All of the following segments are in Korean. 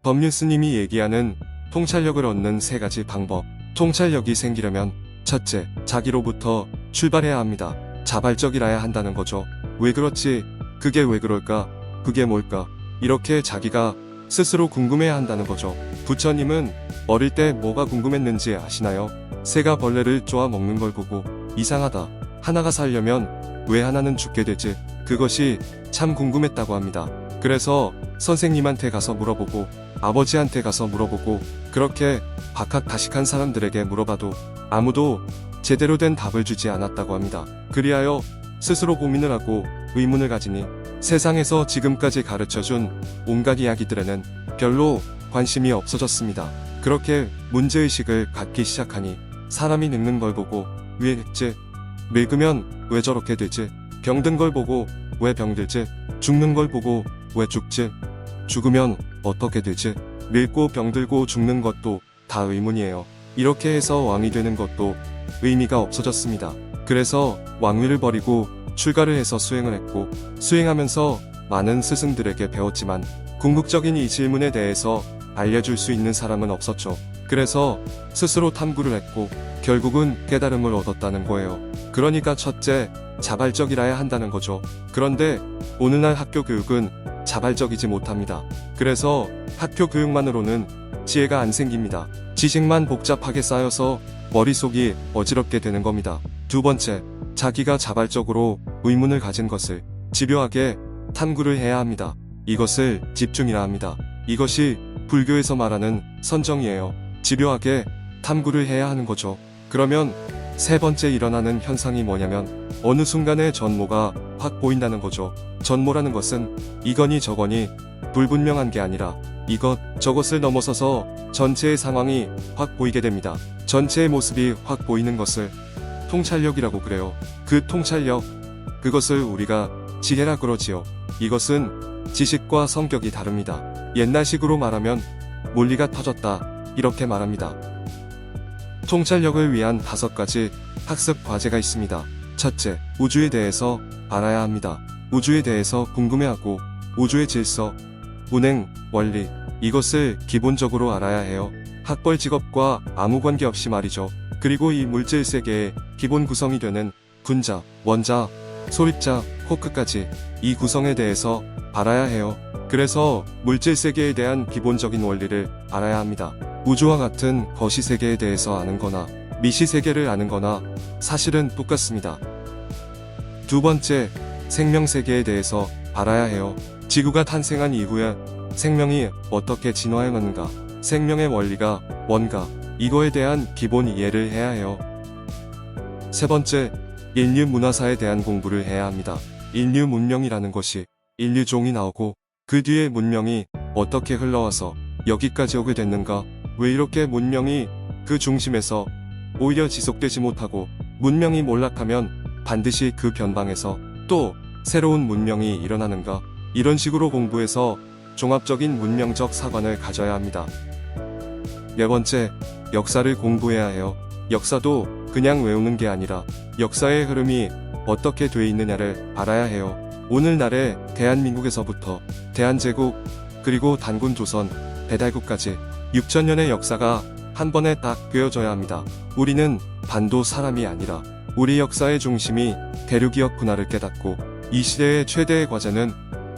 법률 스님이 얘기하는 통찰력을 얻는 3가지 방법. 통찰력이 생기려면 첫째, 자기로부터 출발해야 합니다. 자발적이라야 한다는 거죠. 왜 그렇지? 그게 왜 그럴까? 그게 뭘까? 이렇게 자기가 스스로 궁금해야 한다는 거죠. 부처님은 어릴 때 뭐가 궁금했는지 아시나요? 새가 벌레를 쪼아 먹는 걸 보고 이상하다. 하나가 살려면 왜 하나는 죽게 되지? 그것이 참 궁금했다고 합니다. 그래서 선생님한테 가서 물어보고 아버지한테 가서 물어보고 그렇게 박학다식한 사람들에게 물어봐도 아무도 제대로 된 답을 주지 않았다고 합니다. 그리하여 스스로 고민을 하고 의문을 가지니 세상에서 지금까지 가르쳐준 온갖 이야기들에는 별로 관심이 없어졌습니다. 그렇게 문제의식을 갖기 시작하니 사람이 늙는 걸 보고 왜 늙지? 늙으면 왜 저렇게 되지? 병든 걸 보고 왜 병들지? 죽는 걸 보고 왜 죽지? 죽으면 어떻게 되지? 늙고 병들고 죽는 것도 다 의문이에요. 이렇게 해서 왕이 되는 것도 의미가 없어졌습니다. 그래서 왕위를 버리고 출가를 해서 수행을 했고 수행하면서 많은 스승들에게 배웠지만 궁극적인 이 질문에 대해서 알려줄 수 있는 사람은 없었죠. 그래서 스스로 탐구를 했고 결국은 깨달음을 얻었다는 거예요. 그러니까 첫째, 자발적이라야 한다는 거죠. 그런데 오늘날 학교 교육은 자발적이지 못합니다. 그래서 학교 교육만으로는 지혜가 안 생깁니다. 지식만 복잡하게 쌓여서 머릿속이 어지럽게 되는 겁니다. 두 번째, 자기가 자발적으로 의문을 가진 것을 집요하게 탐구를 해야 합니다. 이것을 집중이라 합니다. 이것이 불교에서 말하는 선정이에요. 집요하게 탐구를 해야 하는 거죠. 그러면 세 번째 일어나는 현상이 뭐냐면 어느 순간에 전모가 확 보인다는 거죠. 전모라는 것은 이거니 저거니 불분명한 게 아니라 이것 저것을 넘어서서 전체의 상황이 확 보이게 됩니다. 전체의 모습이 확 보이는 것을 통찰력이라고 그래요. 그 통찰력, 그것을 우리가 지혜라 그러지요. 이것은 지식과 성격이 다릅니다. 옛날식으로 말하면 논리가 터졌다 이렇게 말합니다. 통찰력을 위한 5가지 학습 과제가 있습니다. 첫째, 우주에 대해서 알아야 합니다. 우주에 대해서 궁금해하고 우주의 질서, 운행, 원리, 이것을 기본적으로 알아야 해요. 학벌 직업과 아무 관계없이 말이죠. 그리고 이 물질 세계의 기본 구성이 되는 분자, 원자, 소립자, 쿼크까지 이 구성에 대해서 알아야 해요. 그래서 물질 세계에 대한 기본적인 원리를 알아야 합니다. 우주와 같은 거시 세계에 대해서 아는 거나 미시 세계를 아는 거나 사실은 똑같습니다. 두 번째, 생명 세계에 대해서 알아야 해요. 지구가 탄생한 이후에 생명이 어떻게 진화해왔는가, 생명의 원리가 뭔가, 이거에 대한 기본 이해를 해야 해요. 세 번째, 인류 문화사에 대한 공부를 해야 합니다. 인류 문명이라는 것이 인류종이 나오고 그 뒤에 문명이 어떻게 흘러와서 여기까지 오게 됐는가, 왜 이렇게 문명이 그 중심에서 오히려 지속되지 못하고 문명이 몰락하면 반드시 그 변방에서 또 새로운 문명이 일어나는가, 이런 식으로 공부해서 종합적인 문명적 사관을 가져야 합니다. 네 번째, 역사를 공부해야 해요. 역사도 그냥 외우는 게 아니라 역사의 흐름이 어떻게 돼 있느냐를 알아야 해요. 오늘날의 대한민국에서부터 대한제국, 그리고 단군조선, 배달국까지 6000년의 역사가 한 번에 딱 꿰어져야 합니다. 우리는 반도 사람이 아니라 우리 역사의 중심이 대륙이었구나를 깨닫고 이 시대의 최대의 과제는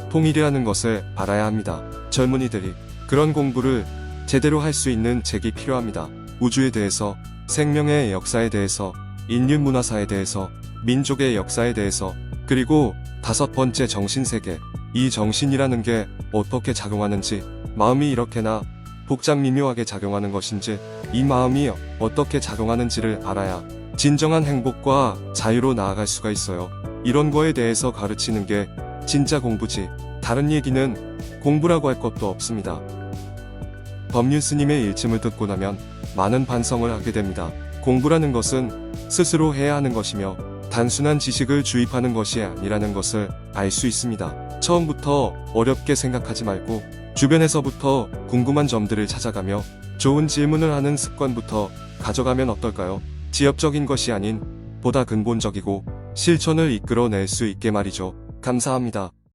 통일이라는 것을 알아야 합니다. 젊은이들이 그런 공부를 제대로 할 수 있는 책이 필요합니다. 우주에 대해서, 생명의 역사에 대해서, 인류 문화사에 대해서, 민족의 역사에 대해서, 그리고 5번째 정신세계, 이 정신이라는 게 어떻게 작용하는지, 마음이 이렇게나 복잡 미묘하게 작용하는 것인지, 이 마음이 어떻게 작용하는지를 알아야 진정한 행복과 자유로 나아갈 수가 있어요. 이런 거에 대해서 가르치는 게 진짜 공부지, 다른 얘기는 공부라고 할 것도 없습니다. 법률 스님의 일침을 듣고 나면 많은 반성을 하게 됩니다. 공부라는 것은 스스로 해야 하는 것이며 단순한 지식을 주입하는 것이 아니라는 것을 알 수 있습니다. 처음부터 어렵게 생각하지 말고 주변에서부터 궁금한 점들을 찾아가며 좋은 질문을 하는 습관부터 가져가면 어떨까요? 지엽적인 것이 아닌 보다 근본적이고 실천을 이끌어낼 수 있게 말이죠. 감사합니다.